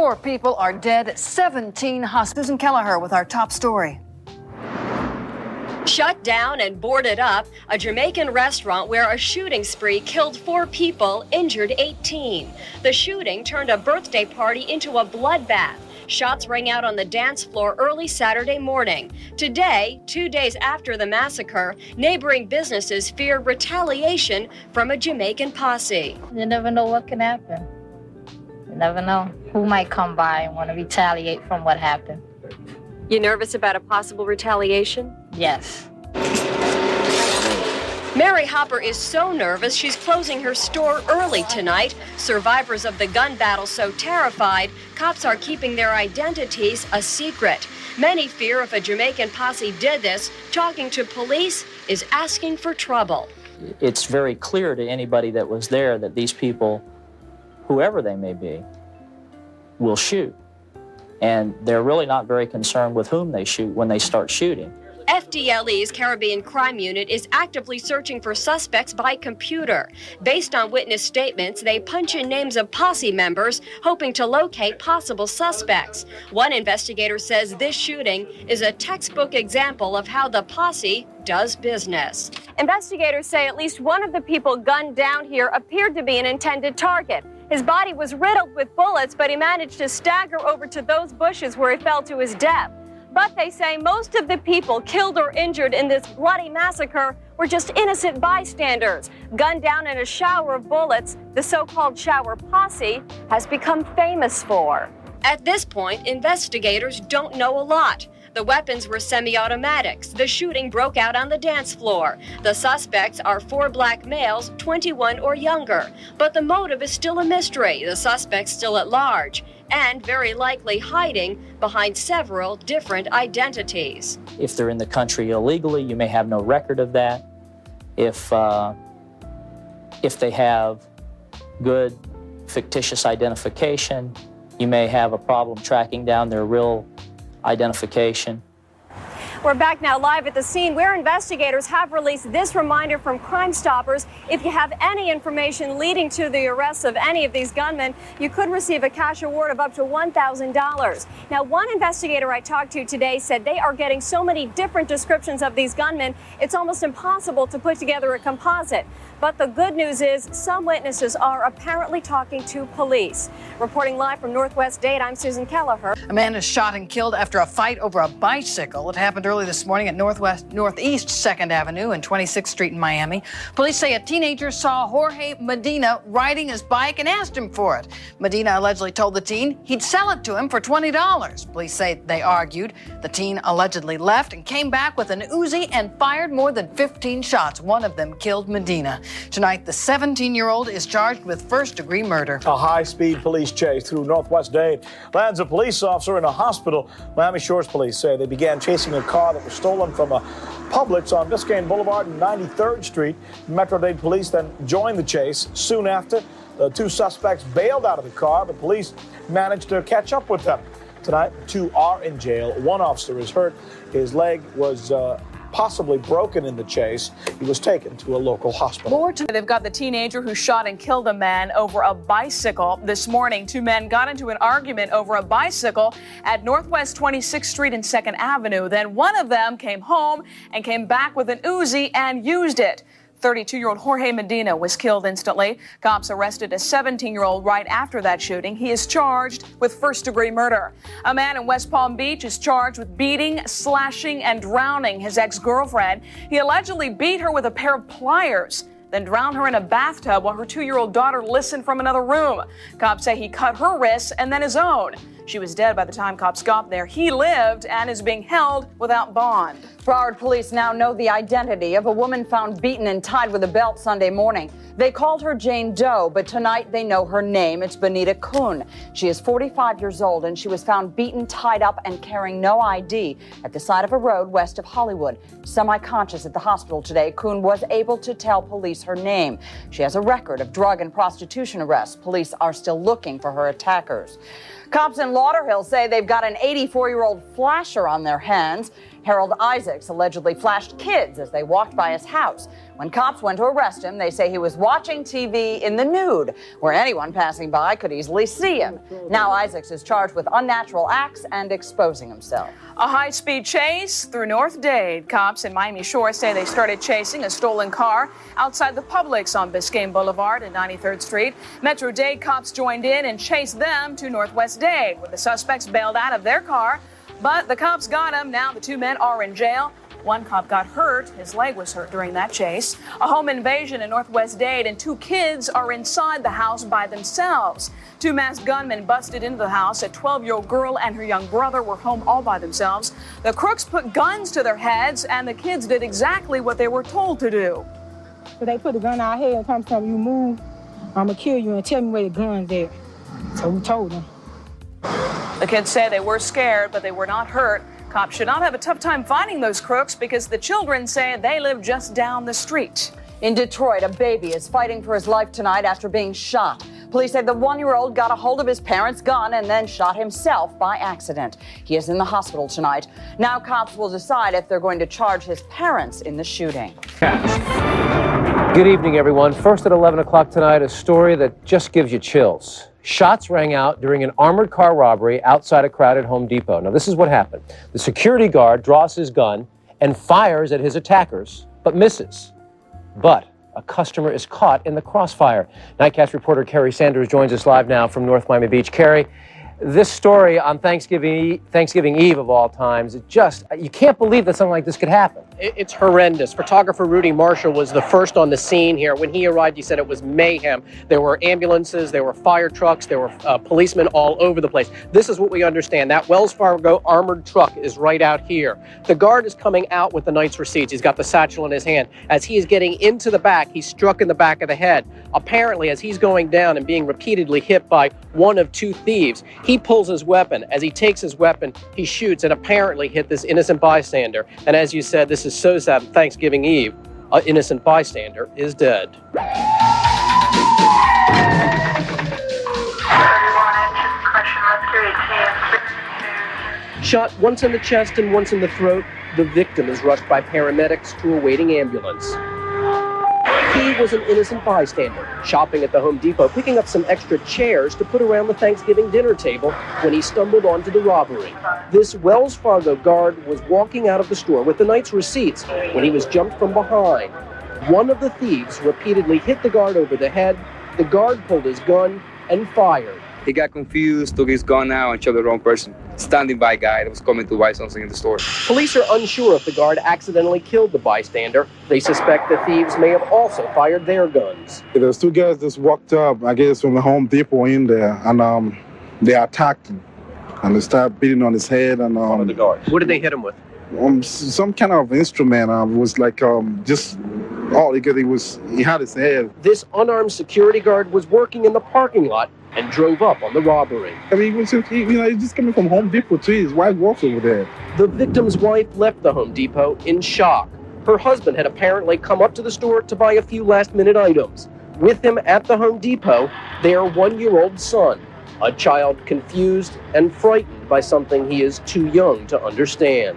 4 people are dead, 17 hospitals. Susan Kelleher with our top story. Shut down and boarded up, a Jamaican restaurant where a shooting spree killed 4 people, injured 18. The shooting turned a birthday party into a bloodbath. Shots rang out on the dance floor early Saturday morning. Today, 2 days after the massacre, neighboring businesses fear retaliation from a Jamaican posse. You never know what can happen. You never know who might come by and want to retaliate from what happened. You nervous about a possible retaliation? Yes. Mary Hopper is so nervous she's closing her store early tonight. Survivors of the gun battle so terrified, cops are keeping their identities a secret. Many fear if a Jamaican posse did this, talking to police is asking for trouble. It's very clear to anybody that was there that these people, whoever they may be, will shoot. And they're really not very concerned with whom they shoot when they start shooting. FDLE's Caribbean Crime Unit is actively searching for suspects by computer. Based on witness statements, they punch in names of posse members, hoping to locate possible suspects. One investigator says this shooting is a textbook example of how the posse does business. Investigators say at least one of the people gunned down here appeared to be an intended target. His body was riddled with bullets, but he managed to stagger over to those bushes where he fell to his death. But they say most of the people killed or injured in this bloody massacre were just innocent bystanders. Gunned down in a shower of bullets, the so-called shower posse has become famous for. At this point, investigators don't know a lot. The weapons were semi-automatics. The shooting broke out on the dance floor. The suspects are 4 black males, 21 or younger. But the motive is still a mystery. The suspects still at large and very likely hiding behind several different identities. If they're in the country illegally, you may have no record of that. If they have good fictitious identification, you may have a problem tracking down their real identification. We're back now live at the scene where investigators have released this reminder from Crime Stoppers. If you have any information leading to the arrests of any of these gunmen, you could receive a cash award of up to $1,000. Now, one investigator I talked to today said they are getting so many different descriptions of these gunmen, it's almost impossible to put together a composite. But the good news is some witnesses are apparently talking to police. Reporting live from Northwest Dade, I'm Susan Kelleher. A man is shot and killed after a fight over a bicycle. It happened early this morning at Northeast 2nd Avenue and 26th Street in Miami. Police say a teenager saw Jorge Medina riding his bike and asked him for it. Medina allegedly told the teen he'd sell it to him for $20. Police say they argued. The teen allegedly left and came back with an Uzi and fired more than 15 shots. One of them killed Medina. Tonight, the 17-year-old is charged with first-degree murder. A high-speed police chase through Northwest Dade lands a police officer in a hospital. Miami Shores police say they began chasing a car that was stolen from a Publix on Biscayne Boulevard and 93rd Street. Metro Dade police then joined the chase. Soon after, the 2 suspects bailed out of the car. The police managed to catch up with them. Tonight, 2 are in jail. 1 officer is hurt. His leg was possibly broken in the chase. He was taken to a local hospital. They've got the teenager who shot and killed a man over a bicycle. This morning, 2 men got into an argument over a bicycle at Northwest 26th Street and 2nd Avenue. Then one of them came home and came back with an Uzi and used it. 32-year-old Jorge Medina was killed instantly. Cops arrested a 17-year-old right after that shooting. He is charged with first-degree murder. A man in West Palm Beach is charged with beating, slashing, and drowning his ex-girlfriend. He allegedly beat her with a pair of pliers, then drowned her in a bathtub while her 2-year-old daughter listened from another room. Cops say he cut her wrists and then his own. She was dead by the time cops got there. He lived and is being held without bond. Broward police now know the identity of a woman found beaten and tied with a belt Sunday morning. They called her Jane Doe, but tonight they know her name. It's Benita Kuhn. She is 45 years old, and she was found beaten, tied up, and carrying no ID at the side of a road west of Hollywood. Semi-conscious at the hospital today, Kuhn was able to tell police her name. She has a record of drug and prostitution arrests. Police are still looking for her attackers. Cops in Lauderhill say they've got an 84-year-old flasher on their hands. Harold Isaacs allegedly flashed kids as they walked by his house. When cops went to arrest him, they say he was watching TV in the nude, where anyone passing by could easily see him. Now Isaacs is charged with unnatural acts and exposing himself. A high-speed chase through North Dade. Cops in Miami Shores say they started chasing a stolen car outside the Publix on Biscayne Boulevard and 93rd Street. Metro Dade cops joined in and chased them to Northwest Dade, where the suspects bailed out of their car. But the cops got him. Now the two men are in jail. One cop got hurt. His leg was hurt during that chase. A home invasion in Northwest Dade, and two kids are inside the house by themselves. Two masked gunmen busted into the house. A 12-year-old girl and her young brother were home all by themselves. The crooks put guns to their heads, and the kids did exactly what they were told to do. So they put the gun in our head and told us, you move, I'm gonna kill you, and tell me where the gun's at. So we told them. The kids say they were scared, but they were not hurt. Cops should not have a tough time finding those crooks because the children say they live just down the street. In Detroit, a baby is fighting for his life tonight after being shot. Police say the one-year-old got a hold of his parents' gun and then shot himself by accident. He is in the hospital tonight. Now cops will decide if they're going to charge his parents in the shooting. Good evening, everyone. First at 11 o'clock tonight, a story that just gives you chills. Shots rang out during an armored car robbery outside a crowded Home Depot. Now, this is what happened. The security guard draws his gun and fires at his attackers, but misses. But a customer is caught in the crossfire. Nightcast reporter Carrie Sanders joins us live now from North Miami Beach. Carrie, this story on Thanksgiving Eve of all times, you can't believe that something like this could happen. It's horrendous. Photographer Rudy Marshall was the first on the scene here. When he arrived, he said it was mayhem. There were ambulances, there were fire trucks, there were policemen all over the place. This is what we understand. That Wells Fargo armored truck is right out here. The guard is coming out with the night's receipts. He's got the satchel in his hand. As he is getting into the back, he's struck in the back of the head. Apparently, as he's going down and being repeatedly hit by one of two thieves, he pulls his weapon. As he takes his weapon, he shoots and apparently hit this innocent bystander. And as you said, this is so sad. Thanksgiving Eve, an innocent bystander is dead. Shot once in the chest and once in the throat, the victim is rushed by paramedics to a waiting ambulance. He was an innocent bystander, shopping at the Home Depot, picking up some extra chairs to put around the Thanksgiving dinner table when he stumbled onto the robbery. This Wells Fargo guard was walking out of the store with the night's receipts when he was jumped from behind. One of the thieves repeatedly hit the guard over the head. The guard pulled his gun and fired. He got confused, took his gun out, and shot the wrong person. Standing by guy that was coming to buy something in the store. Police are unsure if the guard accidentally killed the bystander. They suspect the thieves may have also fired their guns. There's two guys just walked up, I guess, from the Home Depot in there, and they attacked him. And they started beating on his head. And one of the guards. What did they hit him with? Some kind of instrument. It was like just all because he had his head. This unarmed security guard was working in the parking lot and drove up on the robbery. I mean, he's just coming from Home Depot too. His wife walks over there. The victim's wife left the Home Depot in shock. Her husband had apparently come up to the store to buy a few last-minute items. With him at the Home Depot, their one-year-old son, a child confused and frightened by something he is too young to understand.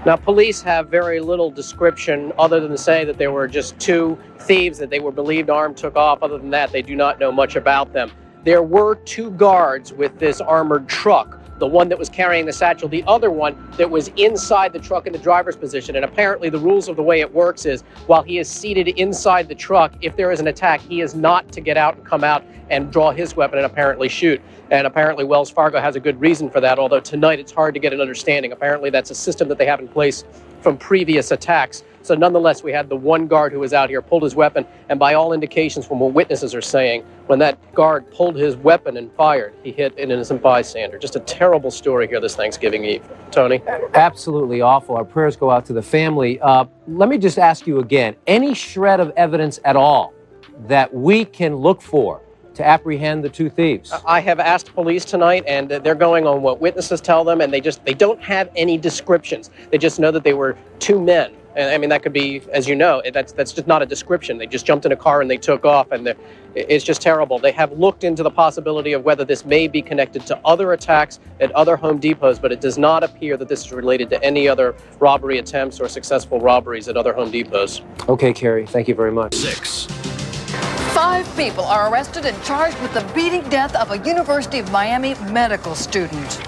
Now, police have very little description other than to say that there were just two thieves that they were believed armed, took off. Other than that, they do not know much about them. There were two guards with this armored truck, the one that was carrying the satchel, the other one that was inside the truck in the driver's position. And apparently the rules of the way it works is while he is seated inside the truck, if there is an attack, he is not to get out and come out and draw his weapon and apparently shoot. And apparently Wells Fargo has a good reason for that, although tonight it's hard to get an understanding. Apparently that's a system that they have in place from previous attacks. So nonetheless, we had the one guard who was out here, pulled his weapon, and by all indications from what witnesses are saying, when that guard pulled his weapon and fired, he hit an innocent bystander. Just a terrible story here this Thanksgiving Eve. Tony? Absolutely awful. Our prayers go out to the family. Let me just ask you again, any shred of evidence at all that we can look for to apprehend the two thieves? I have asked police tonight, and they're going on what witnesses tell them, and they don't have any descriptions. They just know that they were two men And I mean, that could be, as you know, that's just not a description. They just jumped in a car and they took off, and it's just terrible. They have looked into the possibility of whether this may be connected to other attacks at other Home Depots, but it does not appear that this is related to any other robbery attempts or successful robberies at other Home Depots. Okay, Carrie, thank you very much. 6. 5 people are arrested and charged with the beating death of a University of Miami medical student.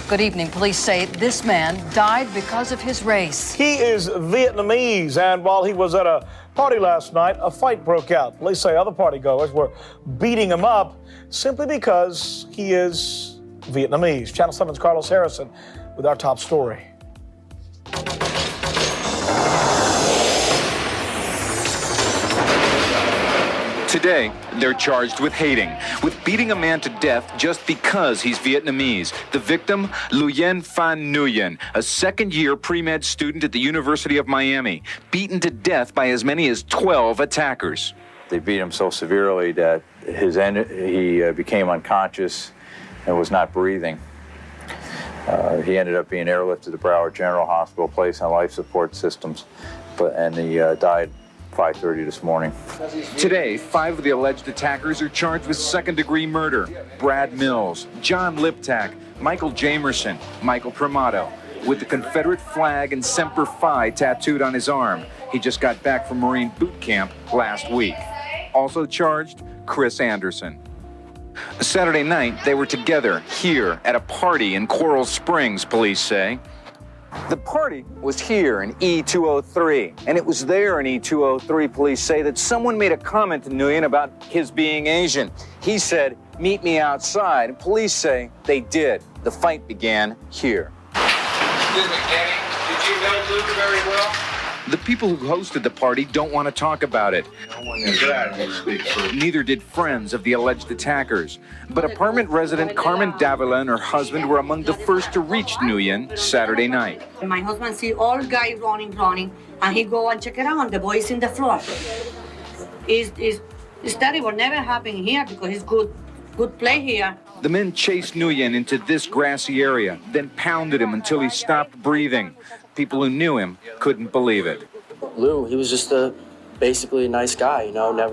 Good evening. Police say this man died because of his race. He is Vietnamese, and while he was at a party last night, a fight broke out. Police say other partygoers were beating him up simply because he is Vietnamese. Channel 7's Carlos Harrison with our top story. Today, they're charged with hating, with beating a man to death just because he's Vietnamese. The victim, Nguyen Phan Nguyen, a second-year pre-med student at the University of Miami, beaten to death by as many as 12 attackers. They beat him so severely that he became unconscious and was not breathing. He ended up being airlifted to Broward General Hospital, placed on life support systems, and he died 5:30 this morning. Today, 5 of the alleged attackers are charged with second-degree murder. Brad Mills, John Liptak, Michael Jamerson, Michael Primato, with the Confederate flag and Semper Fi tattooed on his arm. He just got back from Marine boot camp last week. Also charged, Chris Anderson. Saturday night, they were together here at a party in Coral Springs, police say. The party was here in E203, and it was there in E203, police say, that someone made a comment to Nguyen about his being Asian. He said, "Meet me outside," and police say they did. The fight began here. Excuse me, Danny, did you know Luke very well? The people who hosted the party don't want to talk about it. Neither did friends of the alleged attackers. But apartment resident Carmen Davila and her husband were among the first to reach Nguyen Saturday night. My husband see all guys running, and he go and check it out, and the boy is in the floor. It's terrible, never happened here because it's good play here. The men chased Nguyen into this grassy area, then pounded him until he stopped breathing. People who knew him couldn't believe it. Lou, he was just basically a nice guy, you know, I don't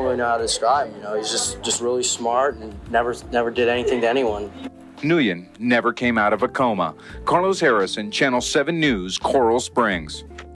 really know how to describe him, you know, he's just really smart and never did anything to anyone. Nguyen never came out of a coma. Carlos Harrison, Channel 7 News, Coral Springs.